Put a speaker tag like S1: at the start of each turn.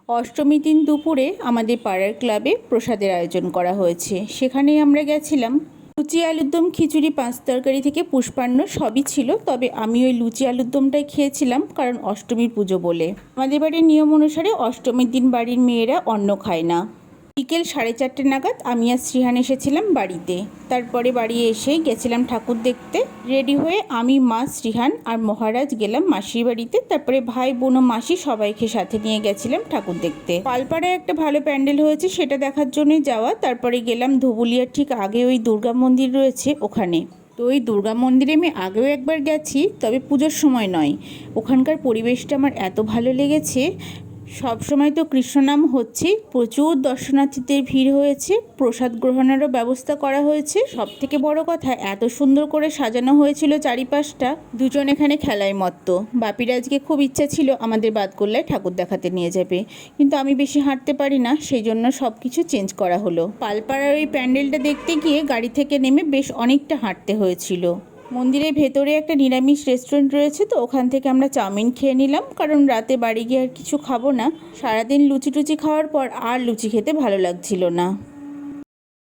S1: অষ্টমীর দিন দুপুরে আমাদের পাড়ার ক্লাবে প্রসাদের আয়োজন করা হয়েছে। সেখানেই আমরা গেছিলাম। লুচি আলুর দম, খিচুড়ি, পাঁচ তরকারি থেকে পুষ্পান্ন সবই ছিল, তবে আমি ওই লুচি আলুর দমটাই খেয়েছিলাম, কারণ অষ্টমীর পুজো বলে। আমাদের বাড়ির নিয়ম অনুসারে অষ্টমীর দিন বাড়ির মেয়েরা অন্ন খায় না। বিকেল 4:30 নাগাদ আমি আর শ্রীহান এসেছিলাম বাড়িতে। তারপরে বাড়ি এসে গেছিলাম ঠাকুর দেখতে। রেডি হয়ে আমি, মা, শ্রীহান আর মহারাজ গেলাম মাসির বাড়িতে। তারপরে ভাই, বোন ও মাসি সবাইকে সাথে নিয়ে গেছিলাম ঠাকুর দেখতে। পালপাড়ায় একটা ভালো প্যান্ডেল হয়েছে, সেটা দেখার জন্যই যাওয়া। তারপরে গেলাম ধুবুলিয়ার ঠিক আগে ওই দুর্গা মন্দির রয়েছে ওখানে। তো ওই দুর্গা মন্দিরে আমি আগেও একবার গেছি, তবে পুজোর সময় নয়। ওখানকার পরিবেশটা আমার এত ভালো লেগেছে। সব সময় তো কৃষ্ণনাম হচ্ছে, প্রচুর দর্শনার্থীদের ভিড় হয়েছে, প্রসাদ গ্রহণেরও ব্যবস্থা করা হয়েছে। সব থেকে বড় কথা, এত সুন্দর করে সাজানো হয়েছিল চারিপাশটা। দুজন এখানে খেলায় মত্ত। বাপির আজকে খুব ইচ্ছা ছিল আমাদের বাদকল্যায় ঠাকুর দেখাতে নিয়ে যাবে, কিন্তু আমি বেশি হাঁটতে পারি না, সেই জন্য সব কিছু চেঞ্জ করা হলো। পালপাড়ার ওই প্যান্ডেলটা দেখতে গিয়ে গাড়ি থেকে নেমে বেশ অনেকটা হাঁটতে হয়েছিল। মন্দিরের ভেতরে একটা নিরামিষ রেস্টুরেন্ট রয়েছে, তো ওখান থেকে আমরা চাউমিন খেয়ে নিলাম, কারণ রাতে বাড়ি গিয়ে আর কিছু খাবো না। সারাদিন লুচি টুচি খাওয়ার পর আর লুচি খেতে ভালো লাগছিল না।